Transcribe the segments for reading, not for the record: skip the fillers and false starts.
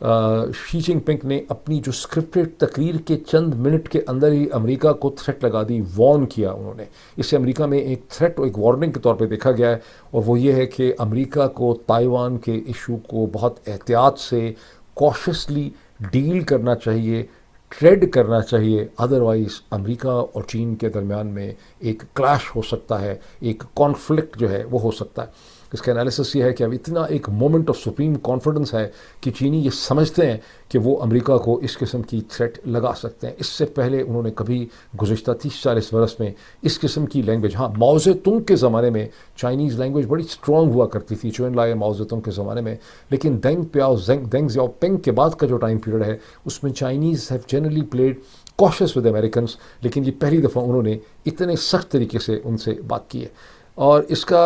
شی جن پنگ نے اپنی جو اسکرپٹڈ تقریر کے چند منٹ کے اندر ہی امریکہ کو تھریٹ لگا دی، وارن کیا انہوں نے. اسے امریکہ میں ایک تھریٹ اور ایک وارننگ کے طور پہ دیکھا گیا ہے، اور وہ یہ ہے کہ امریکہ کو تائیوان کے ایشو کو بہت احتیاط سے کوشسلی ڈیل کرنا چاہیے، ٹریڈ کرنا چاہیے، ادروائز امریکہ اور چین کے درمیان میں ایک کلیش ہو سکتا ہے، ایک کانفلکٹ جو ہے وہ ہو سکتا ہے. اس کا انالیسس یہ ہے کہ اب اتنا ایک مومنٹ آف سپریم کانفیڈنس ہے کہ چینی یہ سمجھتے ہیں کہ وہ امریکہ کو اس قسم کی تھریٹ لگا سکتے ہیں. اس سے پہلے انہوں نے کبھی گزشتہ 30-40 برس میں اس قسم کی لینگویج، ہاں ماؤ زے تونگ کے زمانے میں چائنیز لینگویج بڑی اسٹرانگ ہوا کرتی تھی، چوئن لائے ماؤ زے تونگ کے زمانے میں، لیکن دینگ زیاؤ پنگ کے بعد کا جو ٹائم پیریڈ ہے اس میں Chinese have generally played cautious with Americans, لیکن یہ پہلی دفعہ انہوں نے اتنے سخت طریقے سے ان سے بات کی ہے. اور اس کا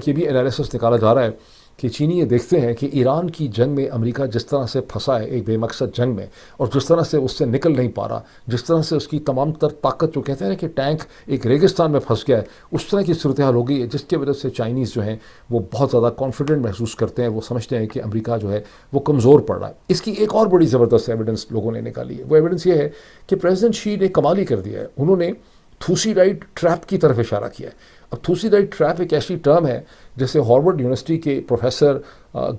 یہ بھی انالیسس نکالا جا رہا ہے کہ چینی یہ دیکھتے ہیں کہ ایران کی جنگ میں امریکہ جس طرح سے پھنسا ہے ایک بے مقصد جنگ میں، اور جس طرح سے اس سے نکل نہیں پا رہا، جس طرح سے اس کی تمام تر طاقت، جو کہتے ہیں کہ ٹینک ایک ریگستان میں پھنس گیا ہے، اس طرح کی صورتحال ہو گئی ہے، جس کی وجہ سے چائنیز جو ہیں وہ بہت زیادہ کانفیڈنٹ محسوس کرتے ہیں. وہ سمجھتے ہیں کہ امریکہ جو ہے وہ کمزور پڑ رہا ہے. اس کی ایک اور بڑی زبردست ایویڈنس لوگوں نے نکالی ہے. وہ ایویڈنس یہ ہے کہ پریزیڈنٹ شی نے کمال ہی کر دیا ہے. انہوں نے تھوسی رائٹ ٹریپ کی طرف اشارہ کیا ہے. اب تھوسی رائٹ ٹریپ ایک ایسی ٹرم ہے جیسے ہارورڈ یونیورسٹی کے پروفیسر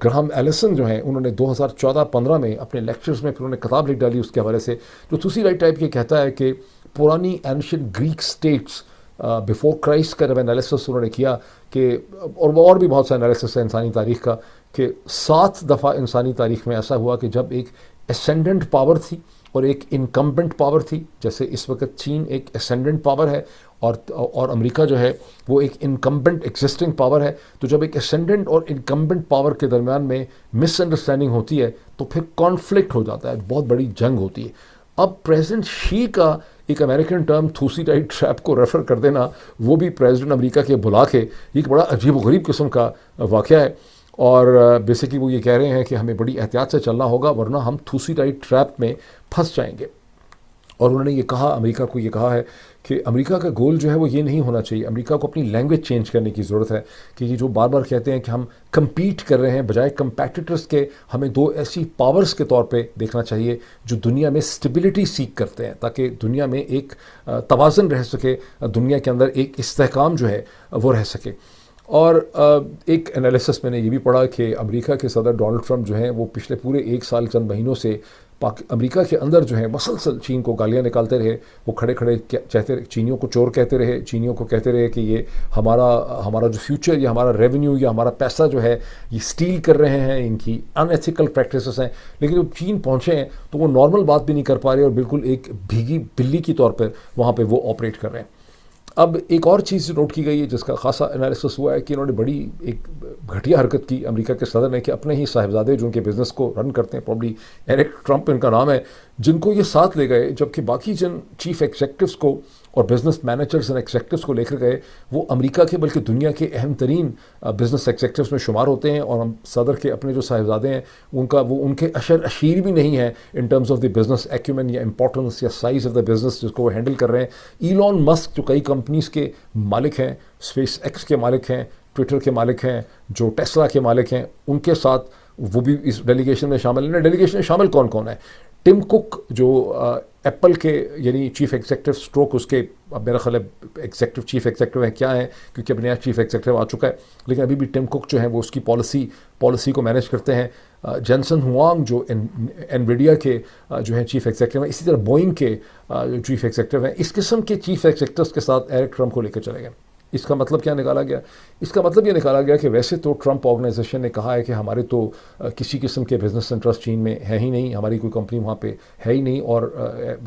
گراہم ایلسن جو ہیں، انہوں نے 2014-15 میں اپنے لیکچرز میں پھر انہوں نے کتاب لکھ ڈالی اس کے حوالے سے. جو تھوسی رائٹ ٹائپ یہ کہتا ہے کہ پرانی ancient Greek states before Christ کا جب انالیسس انہوں نے کیا کہ، اور بھی بہت سا انالیسس ہے انسانی تاریخ کا، کہ 7 دفعہ انسانی تاریخ میں ایسا ہوا کہ جب ایک اسینڈنٹ پاور تھی اور ایک انکمبنٹ پاور تھی. جیسے اس وقت چین ایک اسینڈنٹ پاور ہے اور امریکہ جو ہے وہ ایک انکمبنٹ ایگزسٹنگ پاور ہے. تو جب ایک اسینڈنٹ اور انکمبنٹ پاور کے درمیان میں مس انڈرسٹینڈنگ ہوتی ہے تو پھر کانفلکٹ ہو جاتا ہے، بہت بڑی جنگ ہوتی ہے. اب پریزیڈنٹ شی کا ایک امریکن ٹرم تھوسی رائٹ ٹریپ کو ریفر کر دینا، وہ بھی پریزیڈنٹ امریکہ کے بلا کے، ایک بڑا عجیب و غریب قسم کا واقعہ ہے. اور بیسکلی وہ یہ کہہ رہے ہیں کہ ہمیں بڑی احتیاط سے چلنا ہوگا ورنہ ہم تھوسی رائٹ ٹریپ میں پھنس جائیں گے. اور انہوں نے یہ کہا، امریکہ کو یہ کہا ہے کہ امریکہ کا گول جو ہے وہ یہ نہیں ہونا چاہیے. امریکہ کو اپنی لینگویج چینج کرنے کی ضرورت ہے کہ یہ جو بار بار کہتے ہیں کہ ہم کمپیٹ کر رہے ہیں، بجائے کمپیٹیٹرز کے ہمیں 2 ایسی پاورز کے طور پہ دیکھنا چاہیے جو دنیا میں سٹیبلٹی سیکھ کرتے ہیں، تاکہ دنیا میں ایک توازن رہ سکے، دنیا کے اندر ایک استحکام جو ہے وہ رہ سکے. اور ایک انالیسس میں نے یہ بھی پڑھا کہ امریکہ کے صدر ڈونلڈ ٹرمپ جو ہیں وہ پچھلے پورے 1 سال چند مہینوں سے امریکہ کے اندر جو ہیں مسلسل چین کو گالیاں نکالتے رہے. وہ کھڑے چاہتے رہے، چینیوں کو چور کہتے رہے، چینیوں کو کہتے رہے کہ یہ ہمارا جو فیوچر یا ہمارا ریونیو یا ہمارا پیسہ جو ہے یہ سٹیل کر رہے ہیں، ان کی ان ایتھیکل پریکٹسز ہیں. لیکن جب چین پہنچے ہیں تو وہ نارمل بات بھی نہیں کر پا رہے اور بالکل ایک بھیگی بلی کی طور پر وہاں پہ وہ آپریٹ کر رہے ہیں. اب ایک اور چیز نوٹ کی گئی ہے جس کا خاصا انالیسس ہوا ہے کہ انہوں نے بڑی ایک گھٹیا حرکت کی امریکہ کے صدر نے کہ اپنے ہی صاحبزادے جو ان کے بزنس کو رن کرتے ہیں، پرابلی ایرک ٹرمپ ان کا نام ہے، جن کو یہ ساتھ لے گئے، جبکہ باقی جن چیف ایگزیکٹوز کو اور بزنس مینیجرز اینڈ ایگزیکٹوز کو لے کر گئے وہ امریکہ کے بلکہ دنیا کے اہم ترین بزنس ایگزیکٹوز میں شمار ہوتے ہیں. اور ہم صدر کے اپنے جو صاحبزادے ہیں ان کے اشیر بھی نہیں ہیں in terms of the business acumen یا امپورٹنس یا سائز آف دا بزنس جس کو وہ ہینڈل کر رہے ہیں. ایلون مسک جو کئی کمپنیز کے مالک ہیں، اسپیس ایکس کے مالک ہیں، ٹویٹر کے مالک ہیں، جو ٹیسلا کے مالک ہیں، ان کے ساتھ وہ بھی اس ڈیلیگیشن میں شامل ہیں. ڈیلیگیشن میں شامل کون کون ہے؟ ٹم کک جو ایپل کے یعنی چیف ایگزیکٹو اسٹروک اس کے اب میرا خیال ہے ایگزیکٹو چیف ایگزیکٹو ہیں کیا ہیں، کیونکہ اب نیا چیف ایگزیکٹو آ چکا ہے، لیکن ابھی بھی ٹم کک جو ہیں وہ اس کی پالیسی کو مینیج کرتے ہیں. جینسن ہوانگ جو انویڈیا کے جو ہیں چیف ایگزیکٹو ہیں، اسی طرح بوئنگ کے جو چیف ایگزیکٹو ہیں. اس قسم کے چیف ایگزیکٹوز کے ساتھ ایرک ٹرمپ کو لے کر چلے گئے. اس کا مطلب کیا نکالا گیا؟ اس کا مطلب یہ نکالا گیا کہ ویسے تو ٹرمپ آرگنائزیشن نے کہا ہے کہ ہمارے تو کسی قسم کے بزنس انٹرسٹ چین میں ہے ہی نہیں، ہماری کوئی کمپنی وہاں پہ ہے ہی نہیں، اور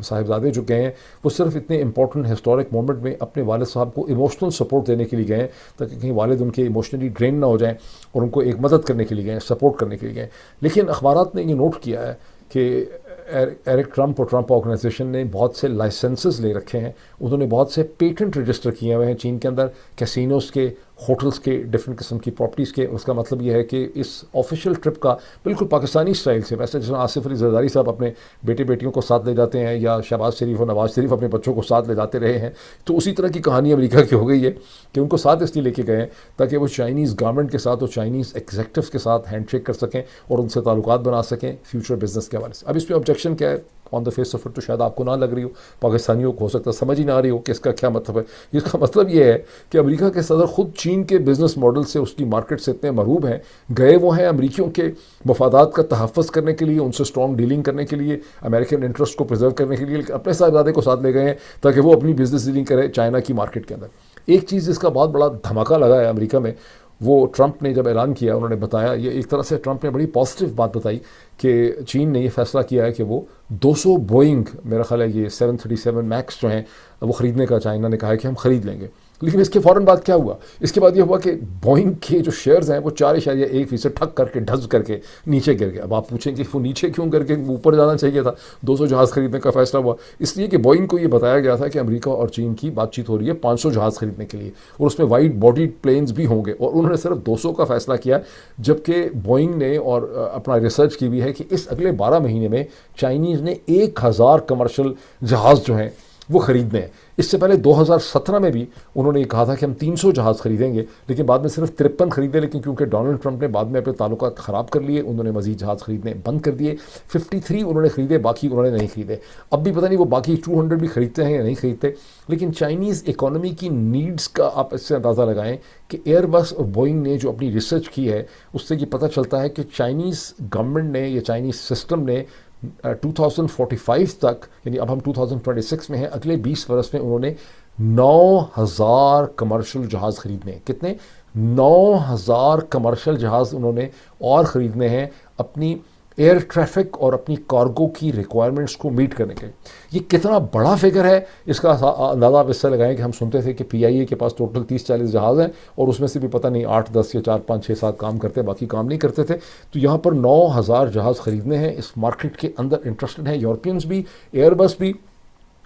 صاحبزادے جو گئے ہیں وہ صرف اتنے امپورٹنٹ ہسٹورک مومنٹ میں اپنے والد صاحب کو ایموشنل سپورٹ دینے کے لیے گئے ہیں تاکہ کہیں والد ان کے ایموشنلی ڈرین نہ ہو جائیں، اور ان کو ایک مدد کرنے کے لیے گئے ہیں، سپورٹ کرنے کے لیے گئے. لیکن اخبارات نے یہ نوٹ کیا ہے کہ ایرک ٹرمپ اور ٹرمپ آرگنائزیشن نے بہت سے لائسنسز لے رکھے ہیں، انہوں نے بہت سے پیٹنٹ رجسٹر کیے ہوئے ہیں چین کے اندر، کیسینوز کے ہوٹلس کے, ڈفرینٹ قسم کی پراپرٹیز کے. اس کا مطلب یہ ہے کہ اس آفیشیل ٹرپ کا بالکل پاکستانی اسٹائل سے, ویسے جس آصف علی زرداری صاحب اپنے بیٹے بیٹیوں کو ساتھ لے جاتے ہیں, یا شہباز شریف اور نواز شریف اپنے بچوں کو ساتھ لے جاتے رہے ہیں, تو اسی طرح کی کہانی امریکہ کی ہو گئی ہے کہ ان کو ساتھ اس لیے لے کے گئے ہیں تاکہ وہ چائنیز گورنمنٹ کے ساتھ اور چائنیز ایگزیکٹوس کے ساتھ ہینڈ شیک کر سکیں اور ان سے تعلقات بنا سکیں فیوچر بزنس کے حوالے سے. اب اس پہ آبجیکشن کیا ہے؟ آن دا فیس آف اٹ تو شاید آپ کو نہ لگ رہی ہو, پاکستانیوں کو ہو سکتا ہے سمجھ ہی نہ آ رہی ہو کہ اس کا کیا مطلب ہے. اس کا مطلب یہ ہے کہ امریکہ کے صدر خود چین کے بزنس ماڈل سے, اس کی مارکیٹ سے اتنے مرعوب ہیں, گئے وہ ہیں امریکیوں کے مفادات کا تحفظ کرنے کے لیے, ان سے اسٹرانگ ڈیلنگ کرنے کے لیے, امریکن انٹرسٹ کو پرزرو کرنے کے لیے, اپنے صاحبزادے کو ساتھ لے گئے ہیں تاکہ وہ اپنی بزنس ڈیلنگ کرے چائنا کی مارکیٹ کے اندر. ایک چیز جس کا بہت بڑا دھماکہ لگا ہے امریکہ میں, وہ ٹرمپ نے جب اعلان کیا, انہوں نے بتایا, یہ ایک طرح سے ٹرمپ نے بڑی پازیٹیو بات بتائی کہ چین نے یہ فیصلہ کیا ہے کہ وہ 200 بوئنگ, میرا خیال ہے یہ 737 میکس جو ہیں وہ خریدنے کا چائنا نے کہا ہے کہ ہم خرید لیں گے. لیکن اس کے فوراً بعد کیا ہوا؟ اس کے بعد یہ ہوا کہ بوئنگ کے جو شیئرز ہیں وہ 4.1% ٹھک کر کے ڈھز کر کے نیچے گر گئے. اب آپ پوچھیں کہ وہ نیچے کیوں گر کے اوپر جانا چاہیے تھا؟ 200 جہاز خریدنے کا فیصلہ ہوا اس لیے کہ بوئنگ کو یہ بتایا گیا تھا کہ امریکہ اور چین کی بات چیت ہو رہی ہے 500 جہاز خریدنے کے لیے, اور اس میں وائڈ باڈی پلینز بھی ہوں گے, اور انہوں نے صرف 200 کا فیصلہ کیا, جبکہ بوئنگ نے اور اپنا ریسرچ کی بھی ہے کہ اس اگلے 12 مہینے میں چائنیز نے 1000 کمرشل جہاز جو ہیں وہ خریدنے ہیں. اس سے پہلے 2017 میں بھی انہوں نے یہ کہا تھا کہ ہم 300 جہاز خریدیں گے, لیکن بعد میں صرف 53 خریدے, لیکن کیونکہ ڈونلڈ ٹرمپ نے بعد میں اپنے تعلقات خراب کر لیے, انہوں نے مزید جہاز خریدنے بند کر دیے. 53 انہوں نے خریدے, باقی انہوں نے نہیں خریدے. اب بھی پتہ نہیں وہ باقی 200 بھی خریدتے ہیں یا نہیں خریدتے. لیکن چائنیز اکانومی کی نیڈز کا آپ اس سے اندازہ لگائیں کہ ایئر بس اور بوئنگ نے جو اپنی ریسرچ کی ہے اس سے یہ پتہ چلتا ہے کہ چائنیز گورنمنٹ نے یا چائنیز سسٹم نے 2045 تک, یعنی اب ہم 2026 میں ہیں, اگلے 20 برس میں انہوں نے 9000 کمرشل جہاز خریدنے ہیں. کتنے؟ 9000 کمرشل جہاز انہوں نے اور خریدنے ہیں اپنی ایئر ٹریفک اور اپنی کارگو کی ریکوائرمنٹس کو میٹ کرنے کے. یہ کتنا بڑا فگر ہے اس کا اندازہ آپ اس سے لگائیں کہ ہم سنتے تھے کہ پی آئی اے کے پاس ٹوٹل 30-40 جہاز ہیں اور اس میں سے بھی پتہ نہیں 8-10 یا 4-5-6-7 کام کرتے, باقی کام نہیں کرتے تھے. تو یہاں پر 9000 جہاز خریدنے ہیں, اس مارکیٹ کے اندر انٹرسٹڈ ہیں یورپینز بھی, ایئر بس بھی.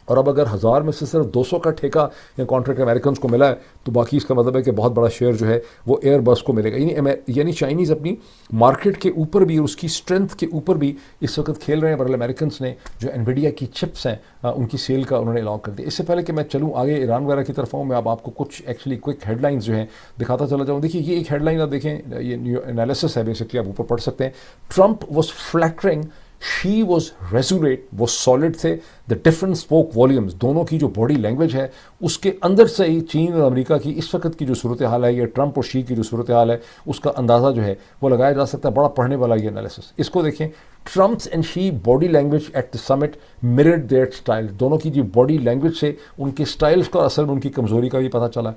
اور اب اگر 1000 میں سے صرف 200 کا ٹھیکہ یا کانٹریکٹ امریکنز کو ملا ہے تو باقی اس کا مطلب ہے کہ بہت بڑا شیئر جو ہے وہ ایئر بس کو ملے گا. یعنی چائنیز اپنی مارکیٹ کے اوپر بھی, اس کی اسٹرینتھ کے اوپر بھی اس وقت کھیل رہے ہیں. برل امریکنز نے جو انویڈیا کی چپس ہیں ان کی سیل کا انہوں نے اعلان کر دیا. اس سے پہلے کہ میں چلوں آگے ایران وغیرہ کی طرف آؤں, میں اب آپ کو کچھ ایکچولی کوئک ہیڈ لائنز جو ہیں دکھاتا چلا جاؤں. دیکھیے یہ ایک ہیڈ لائن آپ دیکھیں, یہ نیو انالیسس ہے بیسکلی, آپ اوپر پڑھ سکتے ہیں. Trump was flattering, she was resolute, وہ سالڈ تھے. the different spoke volumes, دونوں کی جو باڈی لینگویج ہے اس کے اندر سے ہی چین اور امریکہ کی اس وقت کی جو صورتحال ہے, یا ٹرمپ اور شی کی جو صورتحال ہے, اس کا اندازہ جو ہے وہ لگایا جا سکتا ہے. بڑا پڑھنے والا یہ انالیسس. اس کو دیکھیں, Trump's and Xi body language at the summit mirrored their style, دونوں کی جو باڈی لینگویج سے ان کے سٹائلز کا اثر میں ان کی کمزوری کا بھی پتہ چلا.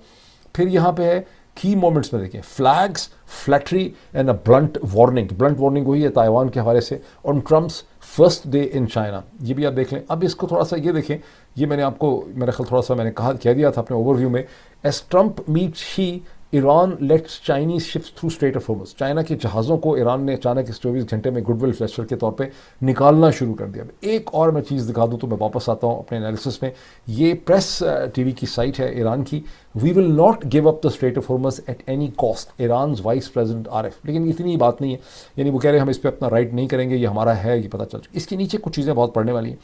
پھر یہاں پہ ہے کی مومنٹس میں دیکھیں, flags, flattery and a blunt warning. Blunt warning وہی ہے تائیوان کے حوالے سے, اور Trump's first day in China, یہ بھی آپ دیکھ لیں. اب اس کو تھوڑا سا یہ دیکھیں, یہ میں نے آپ کو میرا خیال تھوڑا سا میں نے کہہ دیا تھا اپنے اوور ویو میں. As Trump meet Xi, Iran lets Chinese ships through Strait of Hormuz, China کے جہازوں کو ایران نے اچانک اس 24 گھنٹے میں گڈ ول فیسٹیول کے طور پہ نکالنا شروع کر دیا. ایک اور میں چیز دکھا دوں تو میں واپس آتا ہوں اپنے انالیسس میں. یہ پریس ٹی وی کی سائٹ ہے ایران کی. We will not give up the Strait of Hormuz at any cost, Iran's vice president Aref. لیکن اتنی بات نہیں ہے, یعنی وہ کہہ رہے ہیں ہم اس پہ اپنا رائٹ نہیں کریں گے, یہ ہمارا ہے, یہ پتہ چل چکا. اس کے نیچے کچھ چیزیں بہت پڑھنے والی ہیں.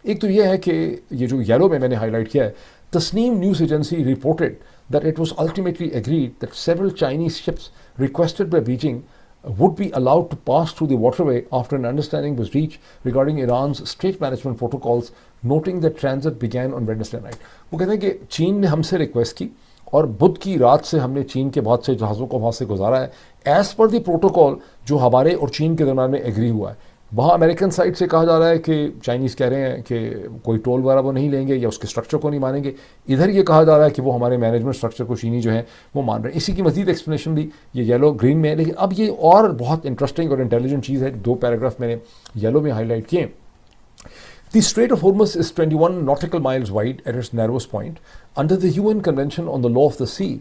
ایک تو یہ ہے کہ یہ جو یلو میں نے ہائی لائٹ کیا ہے, Tasnim news agency reported that it was ultimately agreed that several Chinese ships requested by Beijing would be allowed to pass through the waterway after an understanding was reached regarding Iran's strait management protocols, noting that transit began on Wednesday night. وہ کہتے ہیں کہ چین نے ہم سے request کی اور بدھ کی رات سے ہم نے چین کے بہت سے جہازوں کو وہاں سے گزارا ہے ایز پر دی پروٹوکول جو ہمارے اور چین کے درمیان میں ایگری ہوا ہے. وہاں امریکن سائڈ سے کہا جا رہا ہے کہ چائنیز کہہ رہے ہیں کہ کوئی ٹول وغیرہ وہ نہیں لیں گے یا اس کے اسٹرکچر کو نہیں مانیں گے. ادھر یہ کہا جا رہا ہے کہ وہ ہمارے مینجمنٹ اسٹرکچر کو چینی جو ہیں وہ مان رہے ہیں. اسی کی مزید ایکسپلینیشن بھی یہ یلو گرین میں ہے. لیکن اب یہ اور بہت انٹرسٹنگ اور انٹیلیجنٹ چیز ہے, 2 پیراگراف میں نے یلو میں ہائی لائٹ کیے. The Strait of Hormuz is 21 nautical miles wide at its narrowest point. Under the UN Convention on the Law of the Sea,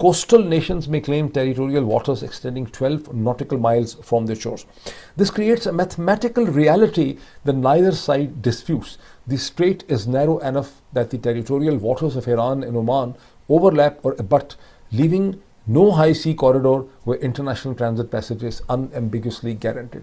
coastal nations may claim territorial waters extending 12 nautical miles from their shores. This creates a mathematical reality that neither side disputes. The strait is narrow enough that the territorial waters of Iran and Oman overlap or abut, leaving no high sea corridor where international transit passage is unambiguously guaranteed.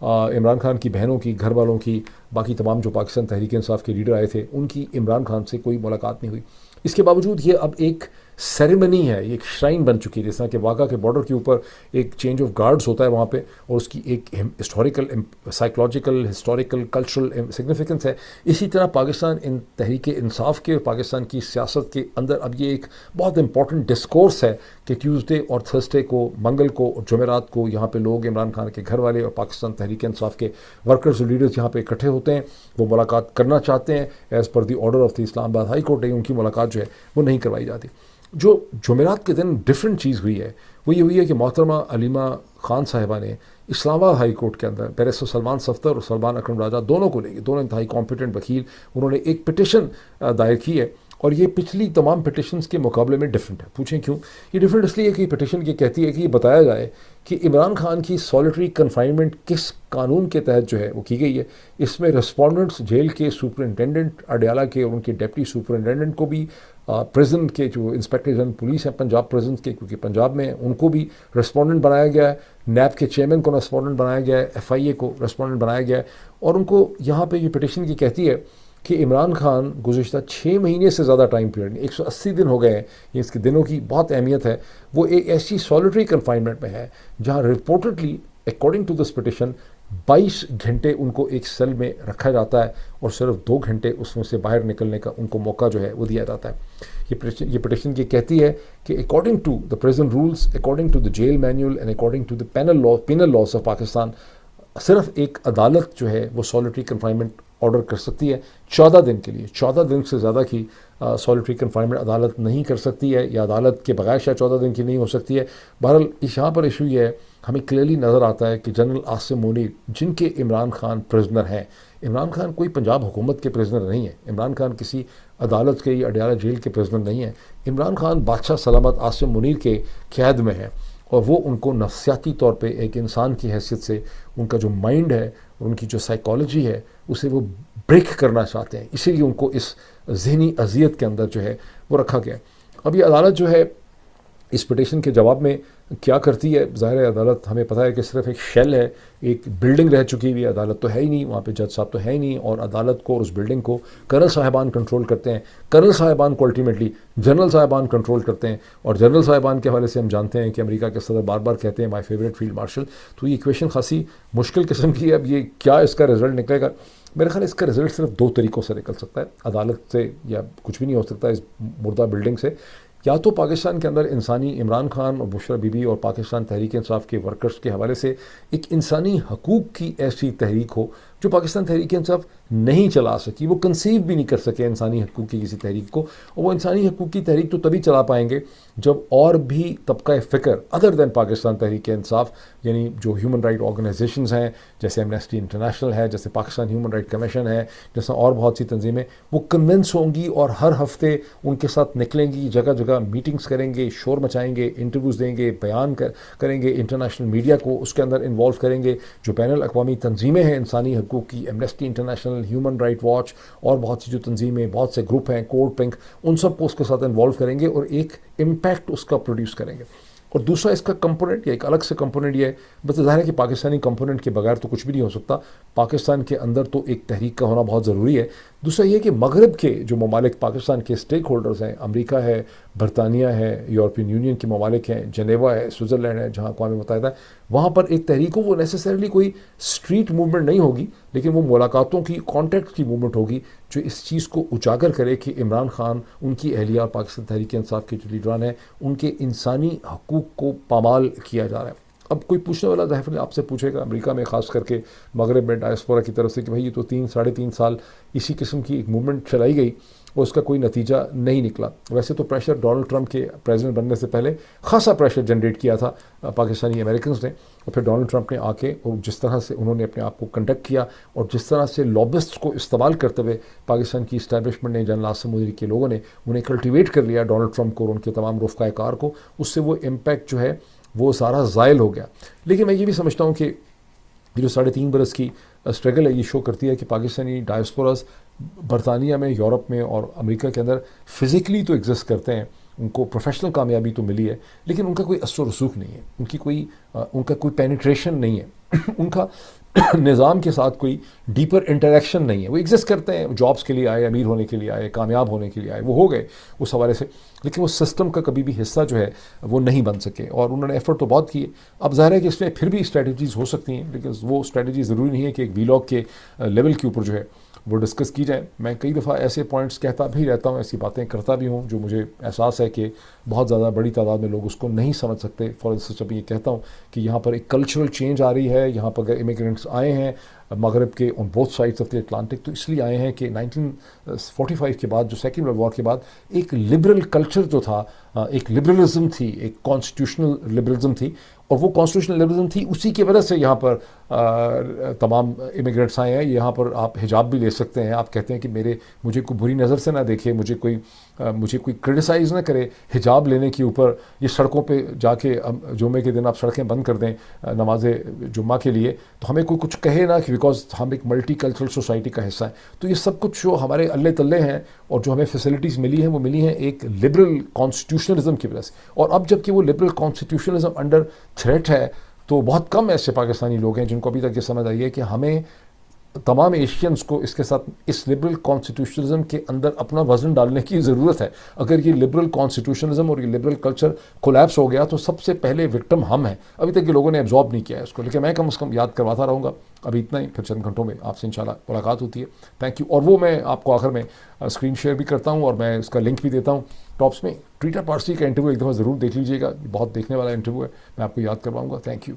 Imran Khan کی بہنوں کی، گھر والوں کی، باقی تمام جو پاکستان تحریک انصاف کے لیڈر آئے تھے ان کی عمران خان سے کوئی ملاقات نہیں ہوئی. اس کے باوجود یہ اب ایک سیریمنی ہے، یہ ایک شرائن بن چکی ہے، جس طرح کہ واقعہ کے بارڈر کے اوپر ایک چینج آف گارڈز ہوتا ہے وہاں پہ، اور اس کی ایک historical, psychological, historical, cultural significance ہے. اسی طرح پاکستان ان تحریک انصاف کے اور پاکستان کی سیاست کے اندر اب یہ ایک بہت امپورٹنٹ ڈسکورس ہے کہ ٹیوزڈے اور تھرسڈے کو، منگل کو اور جمعرات کو یہاں پہ لوگ، عمران خان کے گھر والے اور پاکستان تحریک انصاف کے ورکرز اور لیڈرز یہاں پہ اکٹھے ہوتے ہیں. وہ ملاقات کرنا چاہتے ہیں، as per the order of the Islamabad High court ہے، ان کی ملاقات جو ہے وہ نہیں کروائی جاتی. جو جمعرات کے دن ڈفرینٹ چیز ہوئی ہے وہ یہ ہوئی ہے کہ محترمہ علیمہ خان صاحبہ نے اسلام آباد ہائی کورٹ کے اندر بیرسٹر سلمان صفدر اور سلمان اکرم راجہ دونوں کو لے کے، دونوں انتہائی کمپیٹنٹ وکیل، انہوں نے ایک پٹیشن دائر کی ہے، اور یہ پچھلی تمام پٹیشنز کے مقابلے میں ڈفرینٹ ہے. پوچھیں کیوں؟ یہ ڈفرینٹ اس لیے کہ یہ پٹیشن یہ کہتی ہے کہ یہ بتایا جائے کہ عمران خان کی سالٹری کنفائنمنٹ کس قانون کے تحت جو ہے وہ کی گئی ہے. اس میں رسپونڈنٹس، جیل کے سپرنٹینڈنٹ اڈیالہ کے اور ان کے ڈپٹی سپرنٹینڈنٹ کو بھی، پریزن کے جو انسپیکٹر جنرل پولیس ہیں پنجاب پریزنس کے، کیونکہ پنجاب میں ہیں، ان کو بھی رسپونڈنٹ بنایا گیا ہے. نیب کے چیئرمین کو رسپونڈنٹ بنایا گیا ہے، ایف آئی اے کو رسپونڈنٹ بنایا گیا ہے. اور ان کو یہاں پہ یہ پٹیشن کی کہتی ہے کہ عمران خان گزشتہ 6 مہینے سے زیادہ ٹائم پیریڈ، 180 دن ہو گئے ہیں، یہ اس کے دنوں کی بہت اہمیت ہے، وہ ایک ایسی سالٹری کنفائنمنٹ میں ہے جہاں رپورٹڈلی اکارڈنگ ٹو دس پٹیشن 22 گھنٹے ان کو ایک سیل میں رکھا جاتا ہے، اور صرف 2 گھنٹے اس میں سے باہر نکلنے کا ان کو موقع جو ہے وہ دیا جاتا ہے. یہ پٹیشن یہ کہتی ہے کہ according to the prison rules, according to the jail manual and according to the penal laws of Pakistan, صرف ایک عدالت جو ہے وہ سالٹری کنفائنمنٹ آرڈر کر سکتی ہے 14 دن کے لیے. 14 دن سے زیادہ کی سالٹری کنفائنمنٹ عدالت نہیں کر سکتی ہے، یا عدالت کے بغیر شاید 14 دن کی نہیں ہو سکتی ہے. بہرحال یہاں پر ایشو یہ ہے، ہمیں کلیئرلی نظر آتا ہے کہ جنرل عاصم منیر، جن کے عمران خان پرزنر ہیں، عمران خان کوئی پنجاب حکومت کے پرزنر نہیں ہے، عمران خان کسی عدالت کے یا اڈیالہ جیل کے پرزنر نہیں ہے. عمران خان بادشاہ سلامت عاصم منیر کے قید میں ہے، اور وہ ان کو نفسیاتی طور پہ ایک انسان کی حیثیت سے ان کا جو مائنڈ ہے اور ان کی جو سائیکالوجی ہے اسے وہ بریک کرنا چاہتے ہیں، اسی لیے ان کو اس ذہنی اذیت کے اندر جو ہے وہ رکھا گیا. اب یہ عدالت جو ہے اس پٹیشن کے جواب میں کیا کرتی ہے؟ ظاہر ہے عدالت، ہمیں پتہ ہے کہ صرف ایک شیل ہے، ایک بلڈنگ رہ چکی ہوئی عدالت تو ہے ہی نہیں، وہاں پہ جج صاحب تو ہے ہی نہیں، اور عدالت کو اور اس بلڈنگ کو کرنل صاحبان کنٹرول کرتے ہیں. کرنل صاحبان کو الٹیمیٹلی جنرل صاحبان کنٹرول کرتے ہیں، اور جنرل صاحبان کے حوالے سے ہم جانتے ہیں کہ امریکہ کے صدر بار بار کہتے ہیں مائی فیوریٹ فیلڈ مارشل. تو یہ ایکویشن خاصی مشکل قسم کی ہے. اب یہ کیا اس کا رزلٹ نکلے گا؟ میرے خیال اس کا رزلٹ صرف 2 طریقوں سے نکل سکتا ہے، عدالت سے یا کچھ بھی نہیں ہو سکتا اس مردہ بلڈنگ سے. یا تو پاکستان کے اندر انسانی، عمران خان اور بشرا بی بی اور پاکستان تحریک انصاف کے ورکرز کے حوالے سے ایک انسانی حقوق کی ایسی تحریک ہو جو پاکستان تحریک انصاف نہیں چلا سکی، وہ کنسیو بھی نہیں کر سکے انسانی حقوق کی کسی تحریک کو. اور وہ انسانی حقوق کی تحریک تو تبھی چلا پائیں گے جب اور بھی طبقہ فکر ادر دین پاکستان تحریک انصاف، یعنی جو ہیومن رائٹ آرگنائزیشنز ہیں جیسے ایمنسٹی انٹرنیشنل ہے، جیسے پاکستان ہیومن رائٹ کمیشن ہے، جیسے اور بہت سی تنظیمیں، وہ کنونس ہوں گی اور ہر ہفتے ان کے ساتھ نکلیں گی، جگہ جگہ میٹنگز کریں گے، شور مچائیں گے، انٹرویوز دیں گے، بیان کریں گے، انٹرنیشنل میڈیا کو اس کے اندر انوالو کریں گے. جو بین الاقوامی تنظیمیں ہیں انسانی حقوق کی، Amnesty international, human right watch اور بہت سی جو تنظیمیں، بہت سے گروپ ہیں، کوڈ پنک، ان سب کو اس کے ساتھ انوالو کریں گے اور ایک امپیکٹ اس کا پروڈیوس کریں گے. اور دوسرا اس کا کمپوننٹ یا ایک الگ سے کمپوننٹ یہ ہے، بس ظاہر ہے کہ پاکستانی کمپوننٹ کے بغیر تو کچھ بھی نہیں ہو سکتا، پاکستان کے اندر تو ایک تحریک کا ہونا بہت ضروری ہے. دوسرا یہ کہ مغرب کے جو ممالک پاکستان کے اسٹیک ہولڈرز ہیں، امریکہ ہے، برطانیہ ہے، یورپین یونین کے ممالک ہیں، جنیوا ہے، سوئٹزرلینڈ ہے جہاں اقوام متحدہ ہے، وہاں پر ایک تحریک ہو. وہ نیسیسریلی کوئی اسٹریٹ موومنٹ نہیں ہوگی، لیکن وہ ملاقاتوں کی، کانٹیکٹ کی موومنٹ ہوگی جو اس چیز کو اجاگر کرے کہ عمران خان، ان کی اہلیہ اور پاکستان تحریک انصاف کے جو لیڈران ہیں ان کے انسانی حقوق کو پامال کیا جا رہا ہے. اب کوئی پوچھنے والا ظاہر آپ سے پوچھے گا، امریکہ میں خاص کر کے مغرب میں ڈائسپورا کی طرف سے، کہ بھائی یہ تو 3-3.5 سال اسی قسم کی ایک موومنٹ چلائی گئی اور اس کا کوئی نتیجہ نہیں نکلا. ویسے تو پریشر ڈونلڈ ٹرمپ کے پریزیڈنٹ بننے سے پہلے خاصا پریشر جنریٹ کیا تھا پاکستانی امریکنز نے، اور پھر ڈونلڈ ٹرمپ نے آ کے اور جس طرح سے انہوں نے اپنے آپ کو کنڈکٹ کیا اور جس طرح سے لابسٹس کو استعمال کرتے ہوئے پاکستان کی اسٹیبلشمنٹ نے، جنرل عاصم منیر کے لوگوں نے انہیں کلٹیویٹ کر لیا ڈونلڈ ٹرمپ کو اور ان کے تمام رفقائے کار کو، اس سے وہ امپیکٹ جو ہے وہ سارا زائل ہو گیا. لیکن میں یہ بھی سمجھتا ہوں کہ یہ جو 3.5 برس کی اسٹرگل ہے یہ شو کرتی ہے کہ پاکستانی ڈائسپوراز برطانیہ میں، یورپ میں اور امریکہ کے اندر فزیکلی تو ایگزسٹ کرتے ہیں، ان کو پروفیشنل کامیابی تو ملی ہے، لیکن ان کا کوئی اثر و رسوخ نہیں ہے، ان کا کوئی پینیٹریشن نہیں ہے، ان کا نظام کے ساتھ کوئی ڈیپر انٹریکشن نہیں ہے. وہ ایگزسٹ کرتے ہیں, جابس کے لیے آئے, امیر ہونے کے لیے آئے, کامیاب ہونے کے لیے آئے, وہ ہو گئے اس حوالے سے, لیکن وہ سسٹم کا کبھی بھی حصہ جو ہے وہ نہیں بن سکے. اور انہوں نے ایفرٹ تو بہت کیے. اب ظاہر ہے کہ اس میں پھر بھی اسٹریٹجیز ہو سکتی ہیں, لیکن وہ اسٹریٹجی ضروری نہیں ہے کہ ایک ویلاگ کے لیول کے اوپر جو ہے وہ ڈسکس کی جائیں. میں کئی دفعہ ایسے پوائنٹس کہتا بھی رہتا ہوں, ایسی باتیں کرتا بھی ہوں جو مجھے احساس ہے کہ بہت زیادہ بڑی تعداد میں لوگ اس کو نہیں سمجھ سکتے. فار انسٹنس جب یہ کہتا ہوں کہ یہاں پر ایک کلچرل چینج آ رہی ہے, یہاں پر اگر امیگرینٹس آئے ہیں مغرب کے on both sides of the Atlantic, تو اس لیے آئے ہیں کہ 1945 کے بعد, جو سیکنڈ ورلڈ وار کے بعد ایک لبرل کلچر جو تھا, ایک لبرلزم تھی, ایک کانسٹیٹیوشنل لبرلزم تھی, اور وہ کانسٹیٹیوشنل لبرلزم تھی, اسی کی وجہ سے یہاں پر تمام امیگرینٹس آئے ہیں. یہاں پر آپ حجاب بھی لے سکتے ہیں. آپ کہتے ہیں کہ مجھے کوئی بری نظر سے نہ دیکھے, مجھے کوئی کرٹیسائز نہ کرے حجاب لینے کے اوپر. یہ سڑکوں پہ جا کے جمعے کے دن آپ سڑکیں بند کر دیں نماز جمعہ کے لیے, تو ہمیں کوئی کچھ کہے نا, کہ بیکاز ہم ایک ملٹی کلچرل سوسائٹی کا حصہ ہیں. تو یہ سب کچھ جو ہمارے اللہ تلے ہیں اور جو ہمیں فیسلٹیز ملی ہیں, وہ ملی ہیں ایک لبرل کانسٹیٹیوشنلزم کی وجہ سے. اور اب جب کہ وہ لبرل کانسٹیٹیوشنلزم انڈر تھریٹ ہے, تو بہت کم ایسے پاکستانی لوگ ہیں جن کو ابھی تک یہ سمجھ آئی ہے کہ ہمیں تمام ایشینز کو اس کے ساتھ اس لبرل کانسٹیٹیوشنلزم کے اندر اپنا وزن ڈالنے کی ضرورت ہے. اگر یہ لبرل کانسٹیٹیوشنلزم اور یہ لبرل کلچر کولیپس ہو گیا تو سب سے پہلے وکٹم ہم ہیں. ابھی تک یہ لوگوں نے ایبزارب نہیں کیا ہے اس کو, لیکن میں کم از کم یاد کرواتا رہوں گا. ابھی اتنا ہی, پھر چند گھنٹوں میں آپ سے انشاءاللہ ملاقات ہوتی ہے. Thank you. اور وہ میں آپ کو آخر میں اسکرین شیئر بھی کرتا ہوں اور میں اس کا لنک بھی دیتا ہوں ٹاپس میں. ٹویٹر پارسی کا انٹرویو ایک دفعہ ضرور دیکھ لیجیے گا, بہت دیکھنے والا انٹرویو ہے, میں آپ کو یاد کرواؤں گا. Thank you.